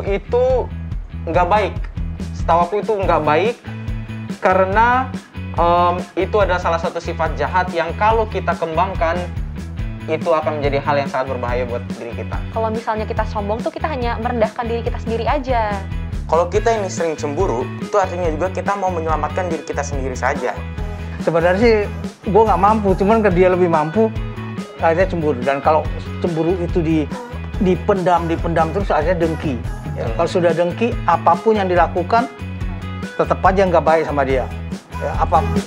cemburu itu nggak baik. Setahu aku itu nggak baik karena itu adalah salah satu sifat jahat yang kalau kita kembangkan itu akan menjadi hal yang sangat berbahaya buat diri kita. Kalau misalnya kita sombong tuh kita hanya merendahkan diri kita sendiri aja. Kalau kita ini sering cemburu, itu artinya juga kita mau menyelamatkan diri kita sendiri saja. Sebenarnya sih gue nggak mampu, cuman dia lebih mampu, akhirnya cemburu. Dan kalau cemburu itu dipendam terus akhirnya dengki. Ya, kalau sudah dengki, apapun yang dilakukan tetap aja nggak baik sama dia. Ya, apapun.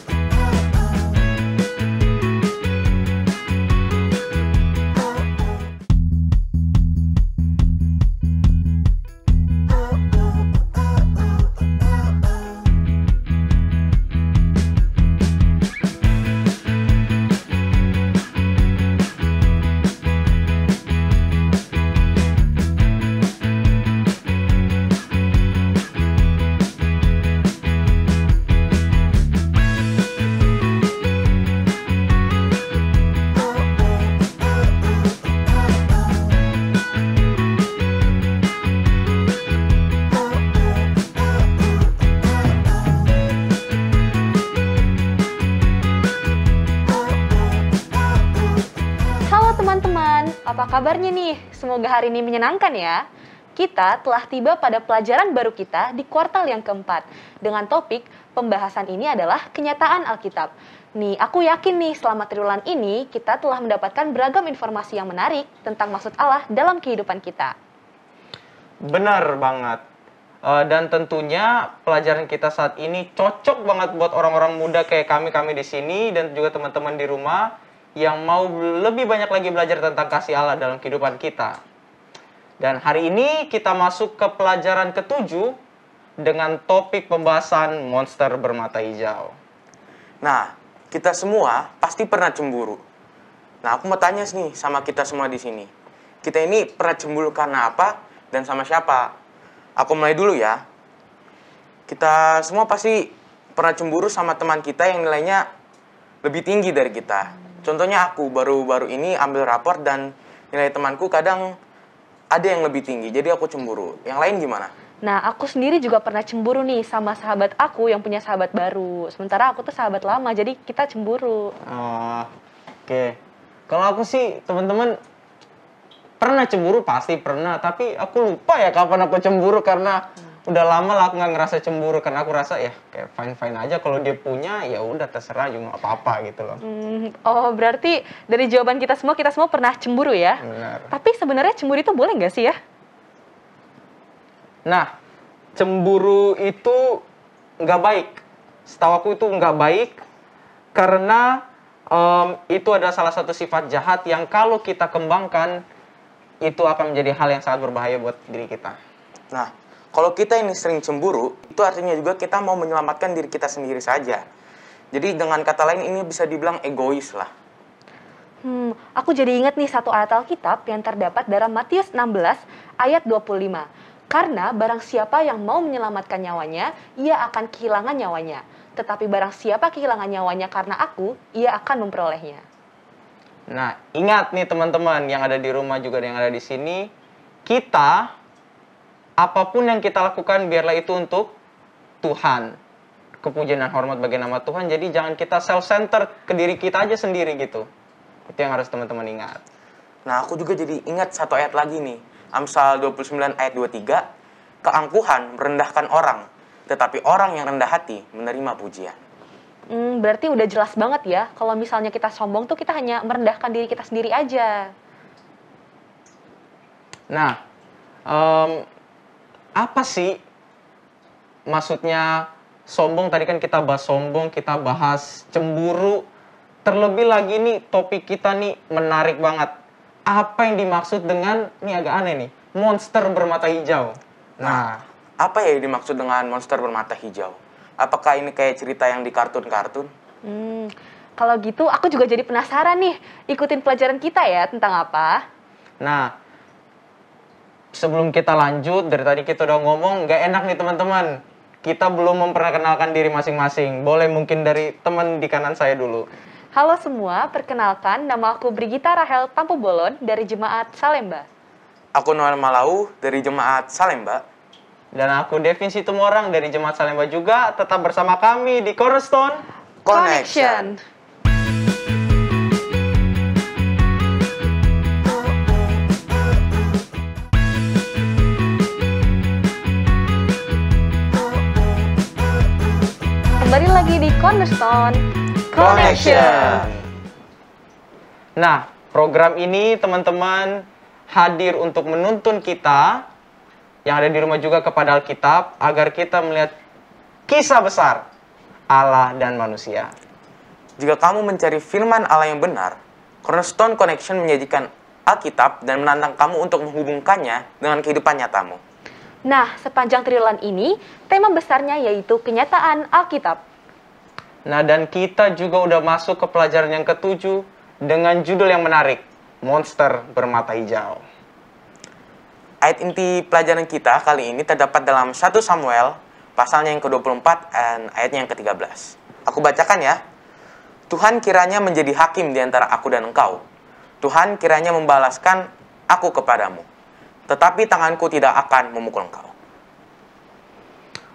Teman-teman, apa kabarnya nih? Semoga hari ini menyenangkan ya. Kita telah tiba pada pelajaran baru kita di kuartal yang keempat. Dengan topik pembahasan ini adalah kenyataan Alkitab. Nih, aku yakin nih selama triwulan ini kita telah mendapatkan beragam informasi yang menarik tentang maksud Allah dalam kehidupan kita. Benar banget. Dan tentunya pelajaran kita saat ini cocok banget buat orang-orang muda kayak kami di sini dan juga teman-teman di rumah yang mau lebih banyak lagi belajar tentang kasih Allah dalam kehidupan kita. Dan hari ini kita masuk ke pelajaran ke-7 dengan topik pembahasan monster bermata hijau. Nah, kita semua pasti pernah cemburu. Nah, aku mau tanya nih sama kita semua di sini. Kita ini pernah cemburu karena apa dan sama siapa? Aku mulai dulu ya. Kita semua pasti pernah cemburu sama teman kita yang nilainya lebih tinggi dari kita. Contohnya aku baru-baru ini ambil rapor dan nilai temanku kadang ada yang lebih tinggi, jadi aku cemburu. Yang lain gimana? Nah, aku sendiri juga pernah cemburu nih sama sahabat aku yang punya sahabat baru. Sementara aku tuh sahabat lama, jadi kita cemburu. Oke. Kalau aku sih, teman-teman, pernah cemburu pasti pernah, tapi aku lupa ya kapan aku cemburu karena udah lama lah aku nggak ngerasa cemburu karena aku rasa ya kayak fine aja kalau dia punya ya udah terserah juga nggak apa-apa gitu loh. Oh, berarti dari jawaban kita semua pernah cemburu ya? Benar. Tapi sebenarnya cemburu itu boleh nggak sih ya? Nah, cemburu itu nggak baik. Setahu aku itu nggak baik karena itu adalah salah satu sifat jahat yang kalau kita kembangkan itu akan menjadi hal yang sangat berbahaya buat diri kita. Nah, kalau kita ini sering cemburu, itu artinya juga kita mau menyelamatkan diri kita sendiri saja. Jadi dengan kata lain ini bisa dibilang egois lah. Aku jadi ingat nih satu ayat Alkitab yang terdapat dalam Matius 16 ayat 25. Karena barang siapa yang mau menyelamatkan nyawanya, ia akan kehilangan nyawanya. Tetapi barang siapa kehilangan nyawanya karena aku, ia akan memperolehnya. Nah, ingat nih teman-teman yang ada di rumah juga yang ada di sini, apapun yang kita lakukan biarlah itu untuk Tuhan. Kepujian dan hormat bagi nama Tuhan. Jadi jangan kita self-center ke diri kita aja sendiri gitu. Itu yang harus teman-teman ingat. Nah, aku juga jadi ingat satu ayat lagi nih. Amsal 29 ayat 23. Keangkuhan merendahkan orang, tetapi orang yang rendah hati menerima pujian. Berarti udah jelas banget ya. Kalau misalnya kita sombong tuh kita hanya merendahkan diri kita sendiri aja. Nah, apa sih maksudnya sombong? Tadi kan kita bahas sombong, kita bahas cemburu. Terlebih lagi nih topik kita nih menarik banget. Apa yang dimaksud dengan, ini agak aneh nih, monster bermata hijau. Nah, apa ya yang dimaksud dengan monster bermata hijau? Apakah ini kayak cerita yang di kartun-kartun? Kalau gitu aku juga jadi penasaran nih. Ikutin pelajaran kita ya tentang apa? Nah, sebelum kita lanjut, dari tadi kita udah ngomong, nggak enak nih teman-teman. Kita belum memperkenalkan diri masing-masing. Boleh mungkin dari teman di kanan saya dulu. Halo semua, perkenalkan nama aku Brigita Rahel Tampu Bolon dari Jemaat Salemba. Aku Noel Malau dari Jemaat Salemba. Dan aku Devin Situmorang dari Jemaat Salemba juga. Tetap bersama kami di Cornerstone Connection. Kembali lagi di Cornerstone Connection. Nah, program ini teman-teman hadir untuk menuntun kita yang ada di rumah juga kepada Alkitab agar kita melihat kisah besar Allah dan manusia. Jika kamu mencari firman Allah yang benar, Cornerstone Connection menyajikan Alkitab dan menantang kamu untuk menghubungkannya dengan kehidupan nyatamu. Nah, sepanjang triwulan ini, tema besarnya yaitu kenyataan Alkitab. Nah, dan kita juga udah masuk ke pelajaran yang ke-7 dengan judul yang menarik, Monster Bermata Hijau. Ayat inti pelajaran kita kali ini terdapat dalam 1 Samuel, pasalnya yang ke-24 dan ayatnya yang ke-13. Aku bacakan ya. Tuhan kiranya menjadi hakim di antara aku dan engkau. Tuhan kiranya membalaskan aku kepadamu. Tetapi tanganku tidak akan memukul engkau.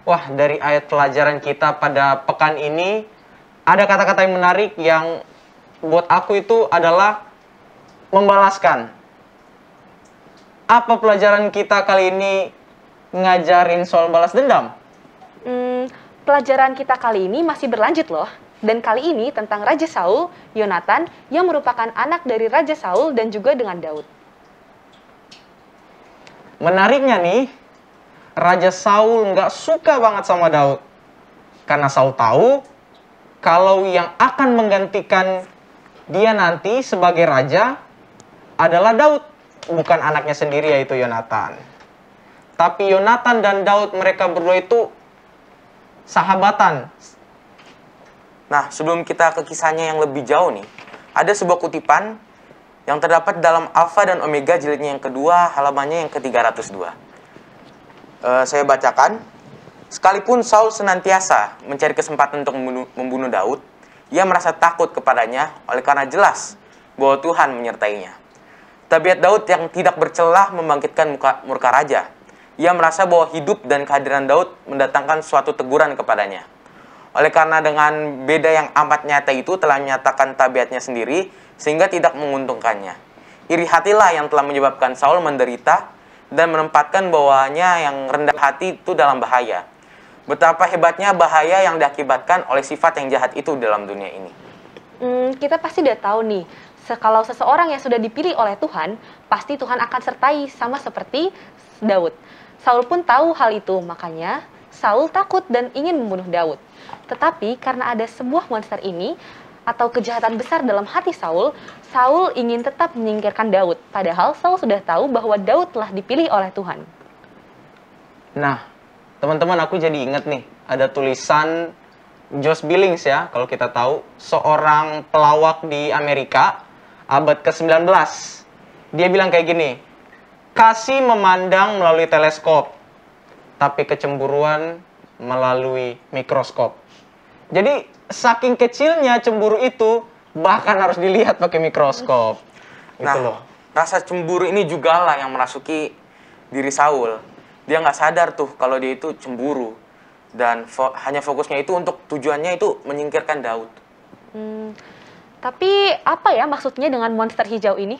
Wah, dari ayat pelajaran kita pada pekan ini, ada kata-kata yang menarik yang buat aku itu adalah membalaskan. Apa pelajaran kita kali ini ngajarin soal balas dendam? Pelajaran kita kali ini masih berlanjut loh. Dan kali ini tentang Raja Saul, Yonatan, yang merupakan anak dari Raja Saul dan juga dengan Daud. Menariknya nih, Raja Saul nggak suka banget sama Daud. Karena Saul tahu kalau yang akan menggantikan dia nanti sebagai raja adalah Daud. Bukan anaknya sendiri yaitu Yonatan. Tapi Yonatan dan Daud mereka berdua itu sahabatan. Nah, sebelum kita ke kisahnya yang lebih jauh nih, ada sebuah kutipan yang terdapat dalam Alfa dan Omega jilidnya yang kedua, halamannya yang ke-302. Saya bacakan. Sekalipun Saul senantiasa mencari kesempatan untuk membunuh Daud, ia merasa takut kepadanya oleh karena jelas bahwa Tuhan menyertainya. Tabiat Daud yang tidak bercelah membangkitkan murka raja. Ia merasa bahwa hidup dan kehadiran Daud mendatangkan suatu teguran kepadanya. Oleh karena dengan beda yang amat nyata itu telah menyatakan tabiatnya sendiri sehingga tidak menguntungkannya. Iri hatilah yang telah menyebabkan Saul menderita dan menempatkan bawahnya yang rendah hati itu dalam bahaya. Betapa hebatnya bahaya yang diakibatkan oleh sifat yang jahat itu dalam dunia ini. Kita pasti udah tahu nih, kalau seseorang yang sudah dipilih oleh Tuhan, pasti Tuhan akan sertai sama seperti Daud. Saul pun tahu hal itu, makanya Saul takut dan ingin membunuh Daud. Tetapi karena ada sebuah monster ini, atau kejahatan besar dalam hati Saul, Saul ingin tetap menyingkirkan Daud. Padahal Saul sudah tahu bahwa Daud telah dipilih oleh Tuhan. Nah, teman-teman aku jadi inget nih, ada tulisan Josh Billings ya, kalau kita tahu, seorang pelawak di Amerika, abad ke-19. Dia bilang kayak gini, kasih memandang melalui teleskop, tapi kecemburuan melalui mikroskop. Jadi, saking kecilnya cemburu itu, bahkan harus dilihat pakai mikroskop. Nah, Gitu loh. rasa cemburu ini juga lah yang merasuki diri Saul. Dia nggak sadar tuh kalau dia itu cemburu. Dan hanya fokusnya itu untuk tujuannya itu menyingkirkan Daud. Tapi apa ya maksudnya dengan monster hijau ini?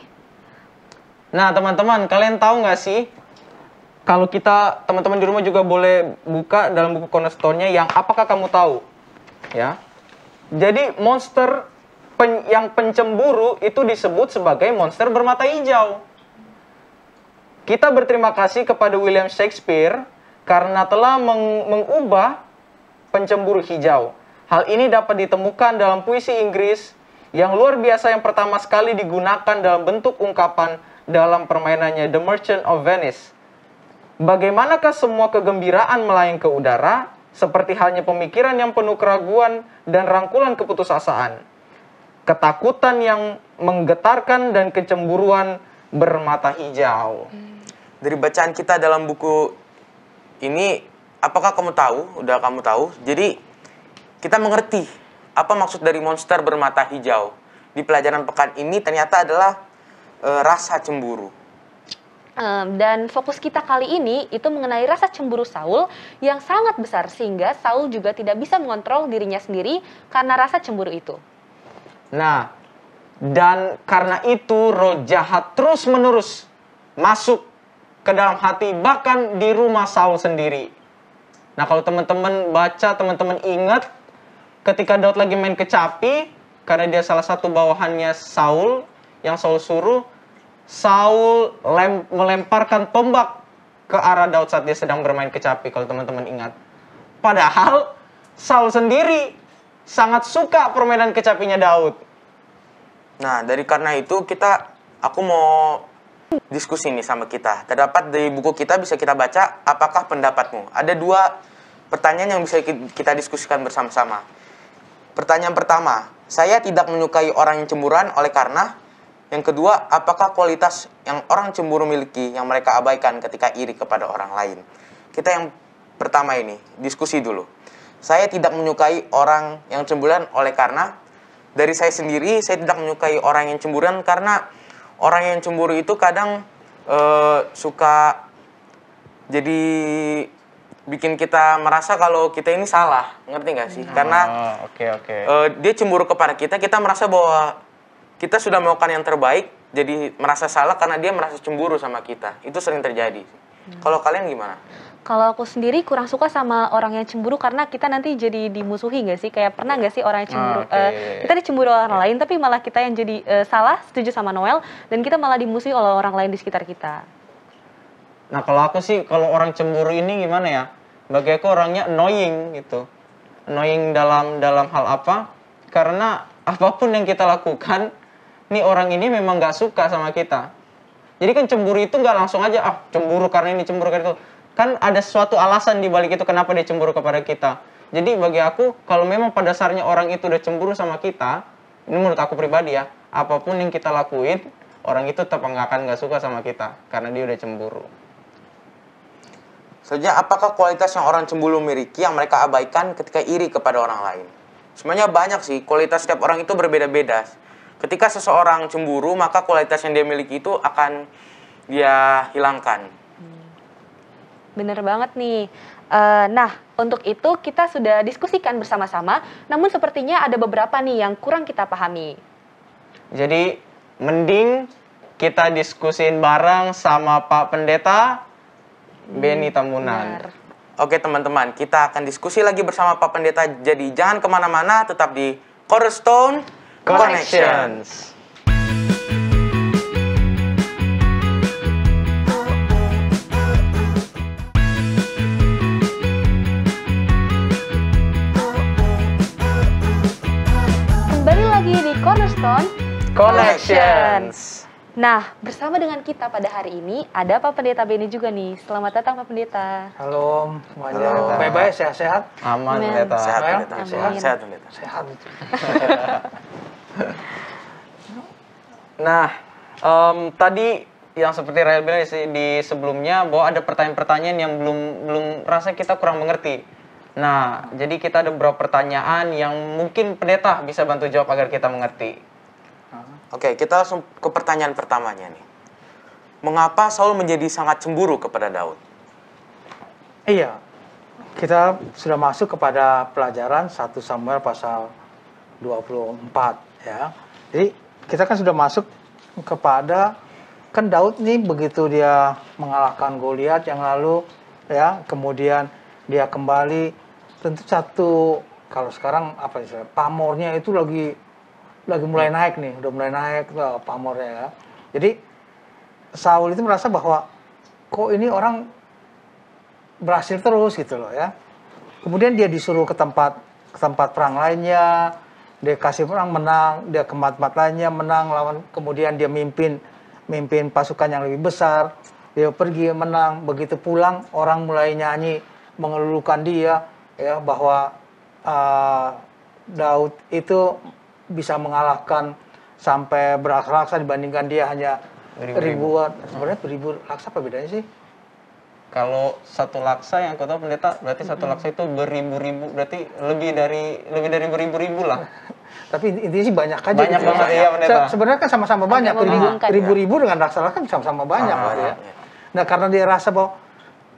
Nah, teman-teman, kalian tahu nggak sih? Kalau kita, teman-teman di rumah juga boleh buka dalam buku Cornerstone-nya yang apakah kamu tahu? Ya. Jadi, monster yang pencemburu itu disebut sebagai monster bermata hijau. Kita berterima kasih kepada William Shakespeare karena telah mengubah pencemburu hijau. Hal ini dapat ditemukan dalam puisi Inggris yang luar biasa yang pertama sekali digunakan dalam bentuk ungkapan dalam permainannya The Merchant of Venice. Bagaimanakah semua kegembiraan melayang ke udara, seperti halnya pemikiran yang penuh keraguan dan rangkulan keputusasaan. Ketakutan yang menggetarkan dan kecemburuan bermata hijau. Dari bacaan kita dalam buku ini, apakah kamu tahu? Udah kamu tahu? Jadi, kita mengerti apa maksud dari monster bermata hijau. Di pelajaran pekan ini ternyata adalah rasa cemburu. Dan fokus kita kali ini itu mengenai rasa cemburu Saul yang sangat besar sehingga Saul juga tidak bisa mengontrol dirinya sendiri karena rasa cemburu itu. Nah, dan karena itu roh jahat terus-menerus masuk ke dalam hati, bahkan di rumah Saul sendiri. Nah, kalau teman-teman baca, teman-teman ingat ketika Daud lagi main kecapi, karena dia salah satu bawahannya Saul, yang Saul suruh, Saul melemparkan tombak ke arah Daud saat dia sedang bermain kecapi, kalau teman-teman ingat. Padahal Saul sendiri sangat suka permainan kecapinya Daud. Nah, dari karena itu aku mau diskusi nih sama kita. Terdapat di buku kita, bisa kita baca, apakah pendapatmu? Ada 2 pertanyaan yang bisa kita diskusikan bersama-sama. Pertanyaan pertama, saya tidak menyukai orang yang cemburuan oleh karena. Yang kedua, apakah kualitas yang orang cemburu miliki yang mereka abaikan ketika iri kepada orang lain? Kita yang pertama ini, diskusi dulu. Saya tidak menyukai orang yang cemburuan oleh karena. Dari saya sendiri, saya tidak menyukai orang yang cemburuan karena orang yang cemburu itu kadang suka jadi bikin kita merasa kalau kita ini salah, ngerti nggak sih? Karena dia cemburu kepada kita merasa bahwa kita sudah melakukan yang terbaik, jadi merasa salah karena dia merasa cemburu sama kita. Itu sering terjadi. Kalau kalian gimana? Kalau aku sendiri kurang suka sama orang yang cemburu karena kita nanti jadi dimusuhi nggak sih? Kayak pernah nggak sih orang yang cemburu? Kita dicemburu orang lain, tapi malah kita yang jadi salah, setuju sama Noel, dan kita malah dimusuhi oleh orang lain di sekitar kita. Nah, kalau aku sih, kalau orang cemburu ini gimana ya? Bagi aku orangnya annoying gitu. Annoying dalam hal apa? Karena apapun yang kita lakukan, nih orang ini memang nggak suka sama kita. Jadi kan cemburu itu nggak langsung aja, cemburu karena ini, cemburu karena itu. Kan ada suatu alasan di balik itu kenapa dia cemburu kepada kita. Jadi bagi aku, kalau memang pada dasarnya orang itu udah cemburu sama kita, ini menurut aku pribadi ya, apapun yang kita lakuin, orang itu tetap nggak suka sama kita, karena dia udah cemburu. Selanjutnya, apakah kualitas yang orang cemburu miliki yang mereka abaikan ketika iri kepada orang lain? Sebenarnya banyak sih, kualitas setiap orang itu berbeda-beda. Ketika seseorang cemburu, maka kualitas yang dia miliki itu akan dia hilangkan. Bener banget nih. Nah, untuk itu kita sudah diskusikan bersama-sama, namun sepertinya ada beberapa nih yang kurang kita pahami. Jadi, mending kita diskusin bareng sama Pak Pendeta Benny Tambunan. Benar. Oke teman-teman, kita akan diskusi lagi bersama Pak Pendeta. Jadi jangan kemana-mana, tetap di Cornerstone Connections. Kembali lagi di Cornerstone Connections. Nah, bersama dengan kita pada hari ini ada Pak Pendeta Benny juga nih. Selamat datang Pak Pendeta. Halo semuanya. Baik-baik, sehat-sehat. Aman, Amin. Pendeta. Sehat, Noel? Pendeta. Amin. Sehat, Pendeta. Sehat. Nah, tadi yang seperti Rahel bilang sih di sebelumnya bahwa ada pertanyaan-pertanyaan yang belum rasa kita kurang mengerti. Nah, jadi kita ada beberapa pertanyaan yang mungkin pendeta bisa bantu jawab agar kita mengerti. Oke, kita langsung ke pertanyaan pertamanya nih. Mengapa Saul menjadi sangat cemburu kepada Daud? Iya, kita sudah masuk kepada pelajaran 1 Samuel pasal 24 ya. Jadi kita kan sudah masuk kepada, kan Daud nih begitu dia mengalahkan Goliat yang lalu ya, kemudian dia kembali, tentu satu, kalau sekarang apa istilah, pamornya itu lagi mulai naik nih, udah mulai naik pamornya ya. Jadi Saul itu merasa bahwa kok ini orang berhasil terus gitu loh ya. Kemudian dia disuruh ke tempat perang lainnya, dia kasih perang menang, dia ke tempat lainnya menang lawan, kemudian dia mimpin pasukan yang lebih besar, dia pergi menang, begitu pulang orang mulai nyanyi mengelulukan dia ya, bahwa Daud itu bisa mengalahkan sampai beraksa-aksa dibandingkan dia hanya ribuan. Sebenarnya beribu laksa apa bedanya sih? Kalau satu laksa yang aku tahu pendeta, berarti satu laksa itu beribu-ribu, berarti lebih dari beribu-ribu lah. Tapi intinya sih banyak aja. Banyak gitu banget ya pendeta. Sebenarnya kan sama-sama banyak. Membingungkan. Ribu-ribu dengan laksa kan sama-sama banyak Sama, ya. Nah, karena dia rasa bahwa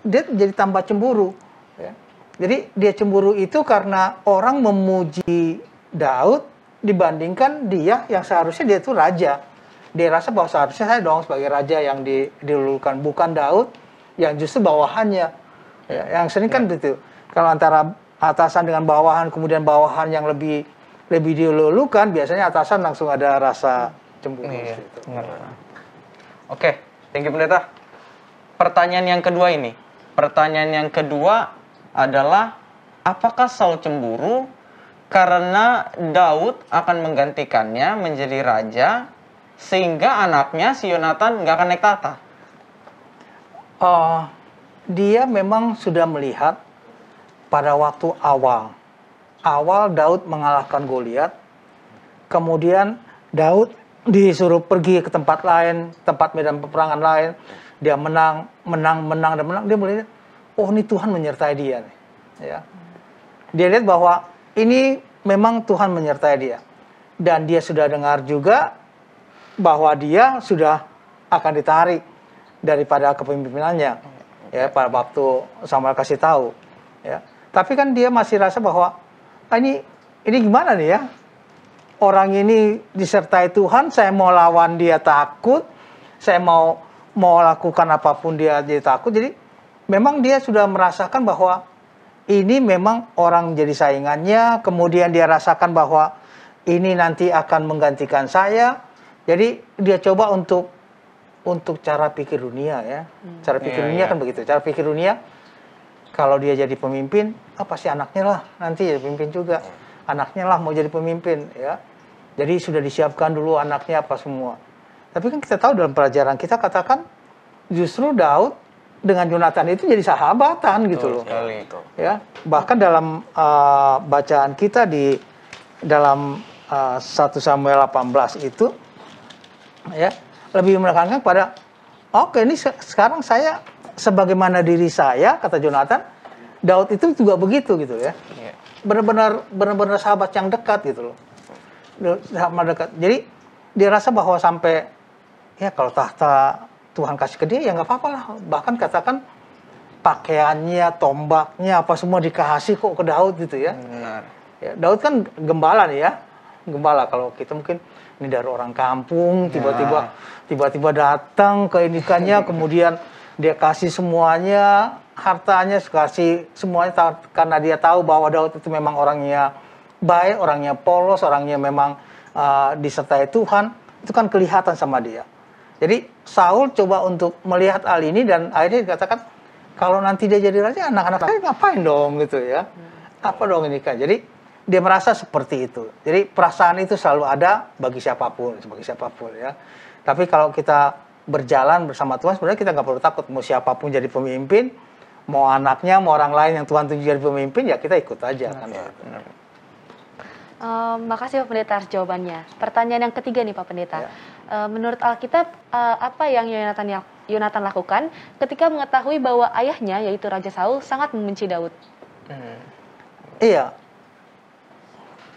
dia jadi tambah cemburu. Ya. Jadi dia cemburu itu karena orang memuji Daud dibandingkan dia yang seharusnya dia itu raja. Dia rasa bahwa seharusnya saya dong sebagai raja yang dilulukan, bukan Daud yang justru bawahannya. Ya, yang sering kan begitu. Kalau antara atasan dengan bawahan, kemudian bawahan yang lebih dilulukan, biasanya atasan langsung ada rasa cemburu. Iya, Gitu. Oke, thank you pendeta. Pertanyaan yang kedua ini. Pertanyaan yang kedua adalah, apakah Saul cemburu karena Daud akan menggantikannya menjadi raja sehingga anaknya si Yonatan nggak akan naik tahta? Dia memang sudah melihat pada waktu awal Daud mengalahkan Goliat, kemudian Daud disuruh pergi ke tempat lain, tempat medan peperangan lain, dia menang, dia melihat, oh ini Tuhan menyertai dia nih. Ya. Dia lihat bahwa ini memang Tuhan menyertai dia, dan dia sudah dengar juga bahwa dia sudah akan ditarik daripada kepemimpinannya, ya, pada waktu Samuel kasih tahu, ya. Tapi kan dia masih rasa bahwa ini gimana nih ya? Orang ini disertai Tuhan, saya mau lawan dia takut, saya mau lakukan apapun dia jadi takut. Jadi memang dia sudah merasakan bahwa ini memang orang jadi saingannya, kemudian dia rasakan bahwa ini nanti akan menggantikan saya. Jadi dia coba untuk cara pikir dunia, ya. Cara pikir dunia kan begitu. Cara pikir dunia, kalau dia jadi pemimpin, pasti anaknya lah nanti jadi pemimpin juga. Anaknya lah mau jadi pemimpin, ya. Jadi sudah disiapkan dulu anaknya apa semua. Tapi kan kita tahu dalam pelajaran kita katakan justru Daud dengan Yonatan itu jadi sahabatan gitu loh. Ya, bahkan dalam bacaan kita di dalam 1 Samuel 18 itu, ya, lebih menekankan pada oke, ini sekarang saya sebagaimana diri saya, kata Yonatan, Daud itu juga begitu gitu ya. Benar-benar sahabat yang dekat gitu loh. Sahabat dekat. Jadi dia rasa bahwa sampai ya kalau tahta Tuhan kasih ke dia ya nggak apa-apa lah. Bahkan katakan pakaiannya, tombaknya apa semua dikasih kok ke Daud gitu ya. Benar. Ya, Daud kan gembala nih ya. Gembala, kalau kita mungkin ini dari orang kampung tiba-tiba datang ke inikannya kemudian dia kasih semuanya, hartanya kasih semuanya karena dia tahu bahwa Daud itu memang orangnya baik, orangnya polos, orangnya memang disertai Tuhan. Itu kan kelihatan sama dia. Jadi Saul coba untuk melihat hal ini dan akhirnya dikatakan kalau nanti dia jadi raja, anak-anak saya ngapain dong gitu ya. Apa dong ini kan. Jadi dia merasa seperti itu. Jadi perasaan itu selalu ada bagi siapapun ya. Tapi kalau kita berjalan bersama Tuhan, sebenarnya kita nggak perlu takut mau siapapun jadi pemimpin, mau anaknya, mau orang lain yang Tuhan tunjuk jadi pemimpin, ya kita ikut aja kan. Makasih Pak Pendeta atas jawabannya. Pertanyaan yang ketiga nih Pak Pendeta. Menurut Alkitab, apa yang Yonatan lakukan ketika mengetahui bahwa ayahnya, yaitu Raja Saul, sangat membenci Daud? Iya.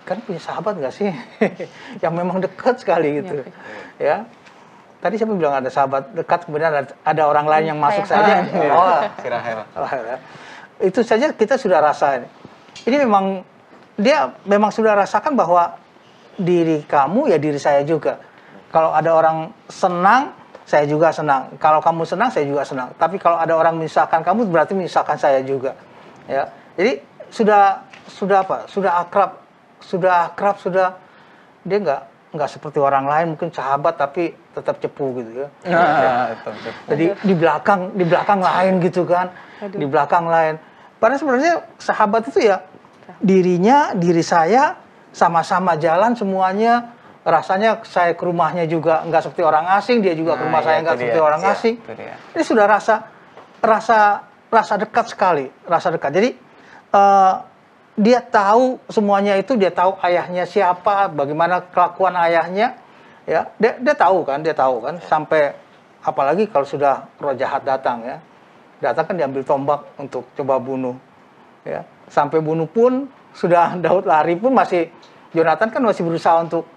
Kan punya sahabat nggak sih? Yang memang dekat sekali gitu. Ya. Tadi siapa bilang ada sahabat dekat, kemudian ada orang lain yang masuk saja. Si Rahel. Itu saja kita sudah rasain. Ini memang dia memang sudah rasakan bahwa diri kamu ya diri saya juga. Kalau ada orang senang, saya juga senang. Kalau kamu senang, saya juga senang. Tapi kalau ada orang menyusahkan kamu, berarti menyusahkan saya juga. Ya. Jadi sudah apa? Sudah akrab, dia nggak seperti orang lain mungkin sahabat tapi tetap cepu gitu ya. Jadi di belakang lain gitu kan. Di belakang lain. Padahal sebenarnya sahabat itu ya diri saya sama-sama jalan semuanya. Rasanya saya ke rumahnya juga nggak seperti orang asing, dia juga ke rumah saya nggak seperti orang asing. Ini sudah rasa dekat sekali, rasa dekat. Jadi dia tahu semuanya itu, dia tahu ayahnya siapa, bagaimana kelakuan ayahnya, ya. Dia tahu kan, sampai apalagi kalau sudah roh jahat datang ya. Datang kan diambil tombak untuk coba bunuh. Ya. Sampai bunuh pun sudah Daud lari pun masih Yonatan kan masih berusaha untuk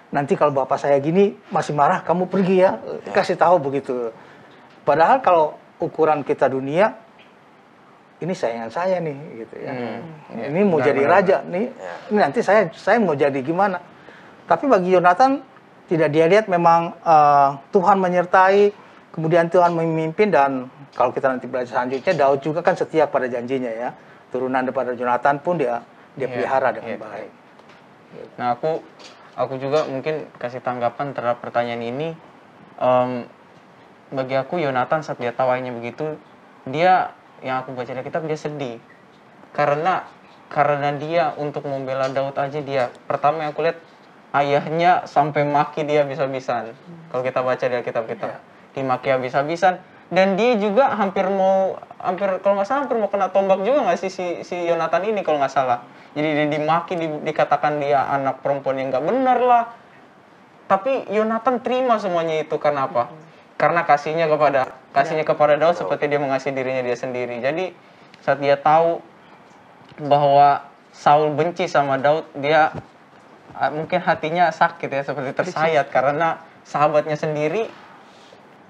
nanti kalau bapak saya gini masih marah, kamu pergi ya, kasih tahu begitu. Padahal kalau ukuran kita dunia, ini sayangan saya nih gitu ya. Ini mau benar, jadi benar, raja nih. Ini nanti saya mau jadi gimana? Tapi bagi Yonatan tidak, dia lihat memang Tuhan menyertai, kemudian Tuhan memimpin, dan kalau kita nanti belajar selanjutnya, Daud juga kan setia pada janjinya ya. Turunan daripada Yonatan pun dia pelihara dengan baik. Nah, aku juga mungkin kasih tanggapan terhadap pertanyaan ini. Bagi aku, Yonatan saat dia tahu ayahnya begitu, dia, yang aku baca di kitab, dia sedih. Karena dia untuk membela Daud aja, dia pertama yang aku lihat, ayahnya sampai maki dia habis-habisan. Kalau kita baca di Alkitab kita, dimaki habis-habisan. Dan dia juga hampir kalau nggak salah hampir mau kena tombak juga nggak sih si Yonatan ini kalau nggak salah. Jadi dia dimaki, dikatakan dia anak perempuan yang nggak benar lah. Tapi Yonatan terima semuanya itu karena apa? Karena kasihnya kepada Daud seperti dia mengasihi dirinya dia sendiri. Jadi saat dia tahu bahwa Saul benci sama Daud, dia mungkin hatinya sakit ya, seperti tersayat karena sahabatnya sendiri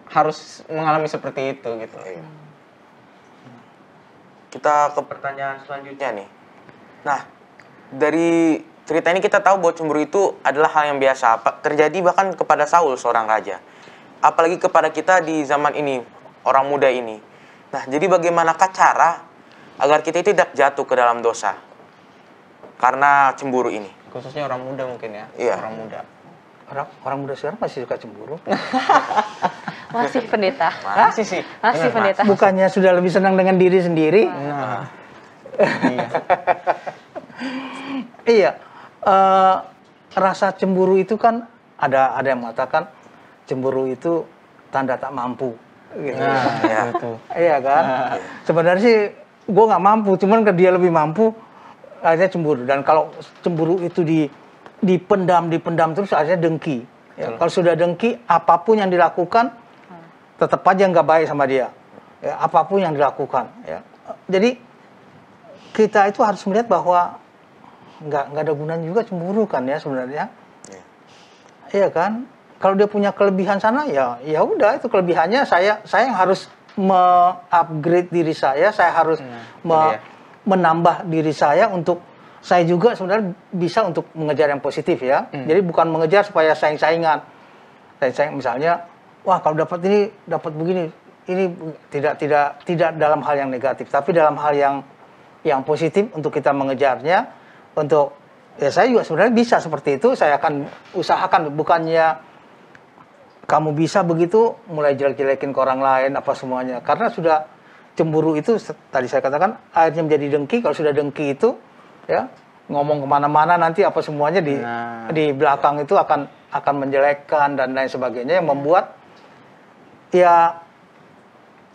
harus mengalami seperti itu gitu. Kita ke pertanyaan selanjutnya nih. Nah, dari cerita ini kita tahu bahwa cemburu itu adalah hal yang biasa terjadi bahkan kepada Saul, seorang raja. Apalagi kepada kita di zaman ini, orang muda ini. Nah, jadi bagaimanakah cara agar kita tidak jatuh ke dalam dosa karena cemburu ini? Khususnya orang muda mungkin ya. Iya. Orang muda. Orang muda sekarang masih suka cemburu. Masih pendeta. Masih sih. Masih Benar, pendeta. Bukannya sudah lebih senang dengan diri sendiri? Nah. Iya. Iya. Rasa cemburu itu kan ada yang mengatakan cemburu itu tanda tak mampu. Gitu. Nah, itu. Iya kan? Sebenarnya sih gue nggak mampu, cuman dia lebih mampu, akhirnya cemburu. Dan kalau cemburu itu dipendam terus, akhirnya dengki. Ya, kalau sudah dengki, apapun yang dilakukan tetap aja nggak baik sama dia. Ya, apapun yang dilakukan. Ya. Jadi kita itu harus melihat bahwa nggak ada gunanya juga cemburu kan ya sebenarnya. Iya kan? Kalau dia punya kelebihan sana, ya udah itu kelebihannya. Saya yang harus me-upgrade diri saya harus menambah diri saya untuk saya juga sebenarnya bisa untuk mengejar yang positif ya. Jadi bukan mengejar supaya saing-saingan. Misalnya, wah kalau dapat ini, dapat begini, ini tidak dalam hal yang negatif, tapi dalam hal yang positif untuk kita mengejarnya. Untuk ya saya juga sebenarnya bisa seperti itu. Saya akan usahakan, bukannya kamu bisa begitu mulai jelek-jelekin ke orang lain apa semuanya. Karena sudah cemburu itu tadi saya katakan akhirnya menjadi dengki. Kalau sudah dengki itu ya ngomong kemana-mana nanti apa semuanya di belakang itu akan menjelekkan dan lain sebagainya, yang membuat ya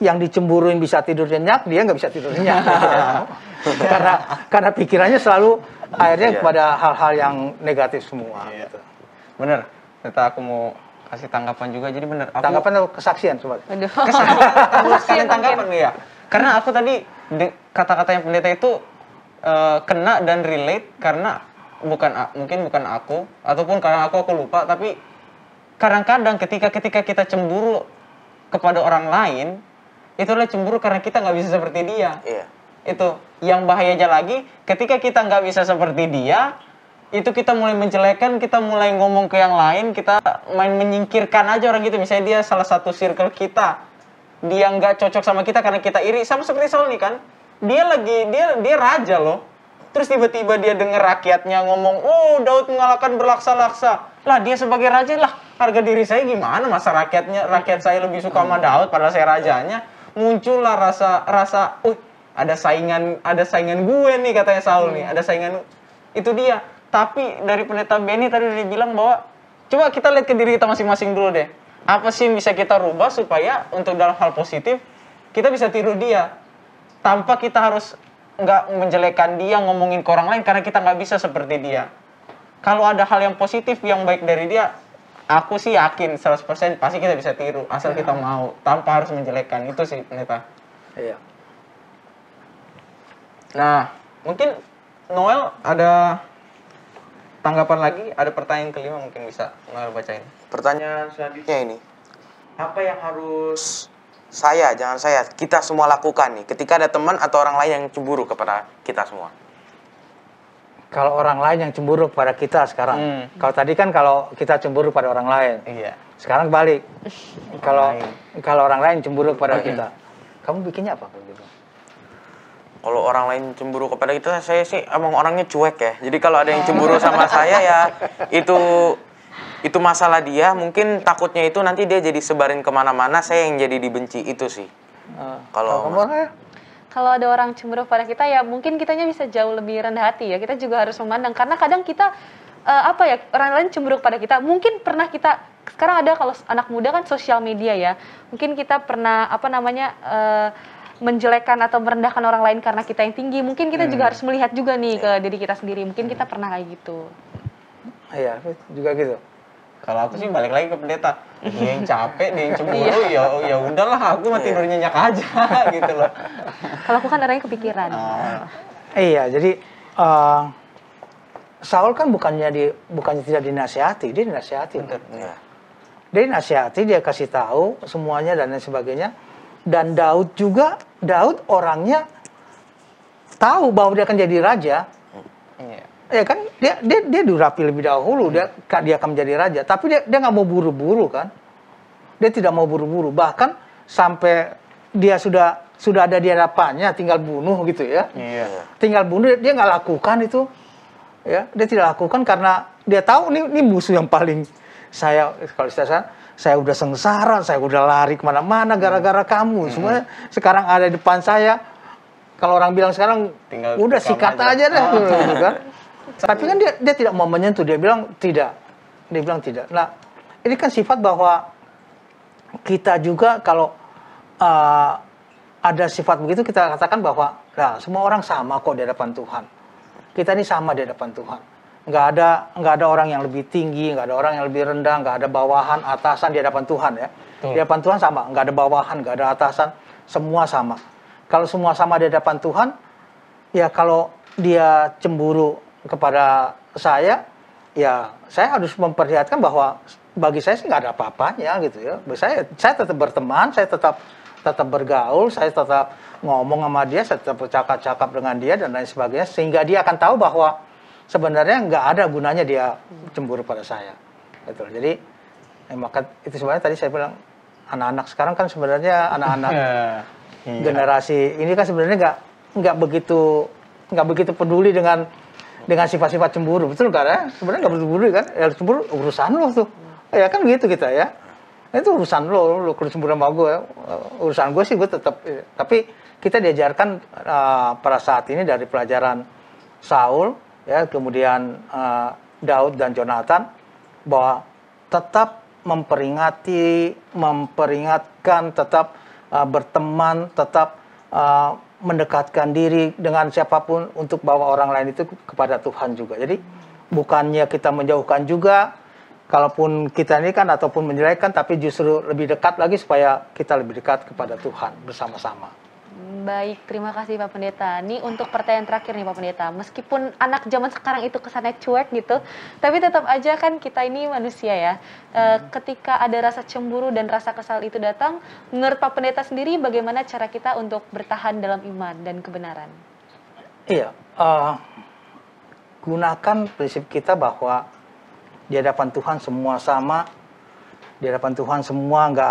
yang dicemburuin bisa tidur nyenyak, dia nggak bisa tidur nyenyak. karena pikirannya selalu akhirnya kepada hal-hal yang negatif semua. Gitu. Bener. Ternyata aku mau kasih tanggapan juga. Jadi bener. Tanggapan atau kesaksian sobat? Aduh. Kesaksian tanggapan ya. Karena aku tadi kata-kata yang pendeta itu kena dan relate karena mungkin bukan aku ataupun karena aku lupa, tapi kadang-kadang ketika kita cemburu kepada orang lain, itu adalah cemburu karena kita nggak bisa seperti dia. Iya. Itu yang bahayanya lagi, ketika kita nggak bisa seperti dia, itu kita mulai menjelekan, kita mulai ngomong ke yang lain, kita main menyingkirkan aja orang gitu. Misalnya dia salah satu circle kita, dia nggak cocok sama kita karena kita iri, sama seperti Saul nih kan. Dia raja loh. Terus tiba-tiba dia dengar rakyatnya ngomong, "Oh, Daud mengalahkan berlaksa-laksa." Lah, dia sebagai raja lah, harga diri saya gimana? Masa rakyat saya lebih suka sama Daud padahal saya rajanya? Muncullah rasa, ada saingan gue nih, katanya Saul nih. Ada saingan, itu dia. Tapi dari pendeta Benny tadi dia bilang bahwa coba kita lihat ke diri kita masing-masing dulu deh. Apa sih yang bisa kita rubah supaya untuk dalam hal positif kita bisa tiru dia? Tanpa kita harus nggak menjelekan dia, ngomongin ke orang lain karena kita nggak bisa seperti dia. Kalau ada hal yang positif, yang baik dari dia, aku sih yakin 100% pasti kita bisa tiru asal kita mau, tanpa harus menjelekan. Itu sih pendeta. Iya. Nah, mungkin Noel ada tanggapan lagi, ada pertanyaan kelima mungkin bisa Noel bacain. Pertanyaan selanjutnya ini, apa yang harus jangan saya, kita semua lakukan nih ketika ada teman atau orang lain yang cemburu kepada kita semua? Kalau orang lain yang cemburu kepada kita sekarang. Kalau tadi kan kalau kita cemburu pada orang lain. Iya. Sekarang balik. Kalau orang lain cemburu kepada kita. Kamu bikinnya apa kalau gitu? Kalau orang lain cemburu kepada kita, saya sih emang orangnya cuek ya. Jadi kalau ada yang cemburu sama saya ya itu masalah dia. Mungkin takutnya itu nanti dia jadi sebarin kemana-mana, saya yang jadi dibenci, itu sih. Kalau kamu orangnya? Kalau ada orang cemburu pada kita ya mungkin kitanya bisa jauh lebih rendah hati ya. Kita juga harus memandang karena kadang kita orang lain cemburu pada kita. Mungkin pernah kita sekarang ada kalau anak muda kan sosial media ya. Mungkin kita pernah menjelekkan atau merendahkan orang lain karena kita yang tinggi. Mungkin kita juga harus melihat juga nih ke diri kita sendiri. Mungkin kita pernah kayak gitu. Iya, juga gitu. Kalau aku sih balik lagi ke pendeta. Dia yang capek, dia yang cemburu, ya udahlah, aku mah tidur nyenyak aja gitu loh. Kalau aku kan orangnya kepikiran. Iya, jadi Saul kan bukannya tidak dinasihati, dia dinasihati. ya. Dia dinasihati, dia kasih tahu semuanya dan lain sebagainya. Dan Daud orangnya tahu bahwa dia akan jadi raja. Iya. Ya kan dia durapi lebih dahulu, dia akan menjadi raja, tapi dia nggak mau buru-buru kan. Dia tidak mau buru-buru, bahkan sampai dia sudah ada di hadapannya, tinggal bunuh gitu ya. Iya. Tinggal bunuh, dia nggak lakukan itu. Ya, dia tidak lakukan karena dia tahu ini musuh yang paling kalau saya udah sengsara, saya udah lari kemana-mana gara-gara kamu. Semuanya sekarang ada di depan saya. Kalau orang bilang sekarang Tinggal udah sikat aja deh gitu kan. Tapi kan dia tidak mau menyentuh, dia bilang tidak. Nah, ini kan sifat bahwa kita juga kalau ada sifat begitu, kita katakan bahwa semua orang sama kok di hadapan Tuhan. Kita ini sama di hadapan Tuhan. Nggak ada orang yang lebih tinggi, nggak ada orang yang lebih rendah, nggak ada bawahan, atasan di hadapan Tuhan ya. Di hadapan Tuhan sama, nggak ada bawahan, nggak ada atasan, semua sama. Kalau semua sama di hadapan Tuhan, ya kalau dia cemburu kepada saya, ya saya harus memperlihatkan bahwa bagi saya sih nggak ada apa-apanya gitu ya. Saya tetap berteman, saya tetap bergaul, saya tetap ngomong sama dia, saya tetap bercakap-cakap dengan dia dan lain sebagainya, sehingga dia akan tahu bahwa sebenarnya nggak ada gunanya dia cemburu pada saya. Gitu. Jadi maka itu sebenarnya tadi saya bilang anak-anak sekarang kan sebenarnya anak-anak generasi ini kan sebenarnya nggak begitu peduli dengan sifat-sifat cemburu, betul kan ya? Sebenarnya nggak peduli kan? Ya cemburu urusan lo tuh, ya kan begitu kita ya. Itu urusan lo kalau cemburu sama gue, urusan gue sih gue tetap. Tapi kita diajarkan pada saat ini dari pelajaran Saul, ya kemudian Daud dan Jonathan, bahwa tetap memperingatkan, tetap berteman, tetap mendekatkan diri dengan siapapun untuk bawa orang lain itu kepada Tuhan juga. Jadi bukannya kita menjauhkan juga, kalaupun kita ini kan ataupun menjelekkan, tapi justru lebih dekat lagi supaya kita lebih dekat kepada Tuhan bersama-sama. Baik, terima kasih Pak Pendeta. Ini untuk pertanyaan terakhir nih Pak Pendeta. Meskipun anak zaman sekarang itu kesannya cuek gitu, tapi tetap aja kan kita ini manusia ya. Ketika ada rasa cemburu dan rasa kesal itu datang, menurut Pak Pendeta sendiri bagaimana cara kita untuk bertahan dalam iman dan kebenaran? Iya, gunakan prinsip kita bahwa di hadapan Tuhan semua sama. Di hadapan Tuhan semua nggak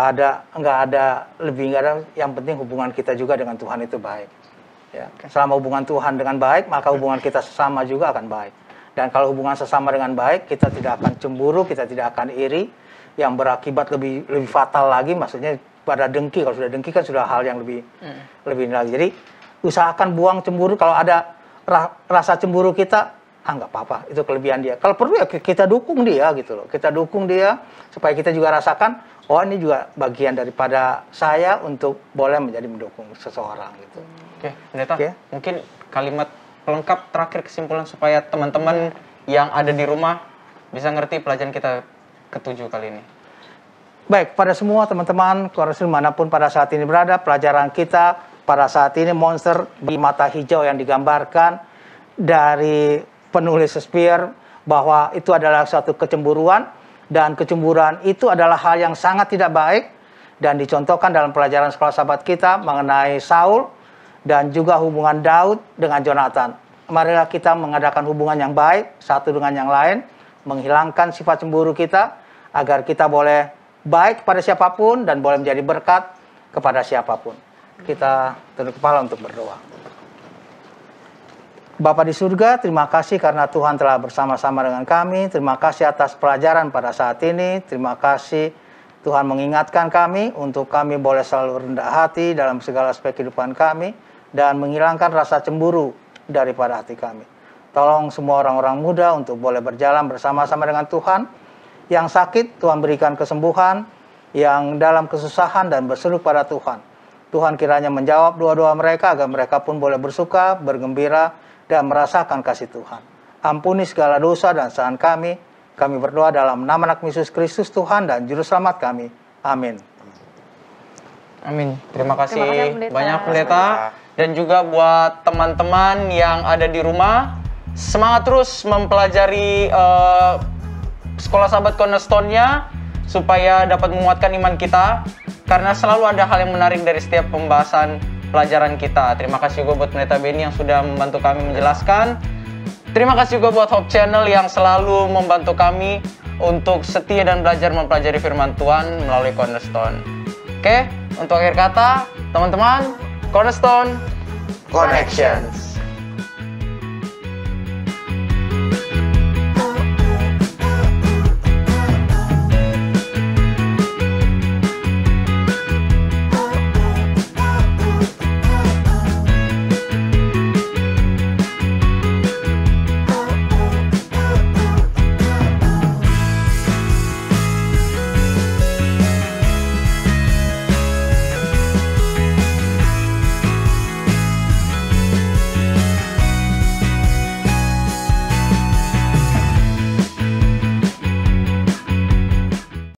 ada yang penting hubungan kita juga dengan Tuhan itu baik. Ya. Selama hubungan Tuhan dengan baik, maka hubungan kita sesama juga akan baik. Dan kalau hubungan sesama dengan baik, kita tidak akan cemburu, kita tidak akan iri, yang berakibat lebih fatal lagi, maksudnya pada dengki. Kalau sudah dengki kan sudah hal yang lebih lagi. Jadi usahakan buang cemburu. Kalau ada rasa cemburu kita, nggak apa-apa, itu kelebihan dia. Kalau perlu ya kita dukung dia gitu loh. Kita dukung dia supaya kita juga rasakan, oh ini juga bagian daripada saya untuk boleh menjadi mendukung seseorang gitu. Oke, Pendeta, mungkin kalimat pelengkap terakhir kesimpulan supaya teman-teman yang ada di rumah bisa ngerti pelajaran kita ke-7 kali ini. Baik, pada semua teman-teman, korespon manapun pada saat ini berada, pelajaran kita pada saat ini monster di mata hijau yang digambarkan dari penulis Shakespeare, bahwa itu adalah suatu kecemburuan, dan kecemburuan itu adalah hal yang sangat tidak baik, dan dicontohkan dalam pelajaran sekolah sahabat kita mengenai Saul dan juga hubungan Daud dengan Jonathan. Marilah kita mengadakan hubungan yang baik satu dengan yang lain, menghilangkan sifat cemburu kita agar kita boleh baik kepada siapapun dan boleh menjadi berkat kepada siapapun. Kita tunduk kepala untuk berdoa. Bapa di surga, terima kasih karena Tuhan telah bersama-sama dengan kami. Terima kasih atas pelajaran pada saat ini. Terima kasih Tuhan mengingatkan kami untuk kami boleh selalu rendah hati dalam segala aspek kehidupan kami dan menghilangkan rasa cemburu daripada hati kami. Tolong semua orang-orang muda untuk boleh berjalan bersama-sama dengan Tuhan. Yang sakit, Tuhan berikan kesembuhan. Yang dalam kesusahan dan berseru pada Tuhan. Tuhan kiranya menjawab doa-doa mereka agar mereka pun boleh bersuka, bergembira, dan merasakan kasih Tuhan. Ampuni segala dosa dan kesalahan kami. Kami berdoa dalam nama Anak Yesus Kristus Tuhan dan Juru Selamat kami. Amin. Amin. Terima kasih Pendeta. banyak Pendeta. Dan juga buat teman-teman yang ada di rumah, semangat terus mempelajari Sekolah Sahabat Cornerstone-nya supaya dapat menguatkan iman kita. Karena selalu ada hal yang menarik dari setiap pembahasan pelajaran kita. Terima kasih juga buat Pendeta Benny yang sudah membantu kami menjelaskan. Terima kasih juga buat Hope Channel yang selalu membantu kami untuk setia dan belajar mempelajari firman Tuhan melalui Cornerstone. Oke, untuk akhir kata, teman-teman, Cornerstone Connections.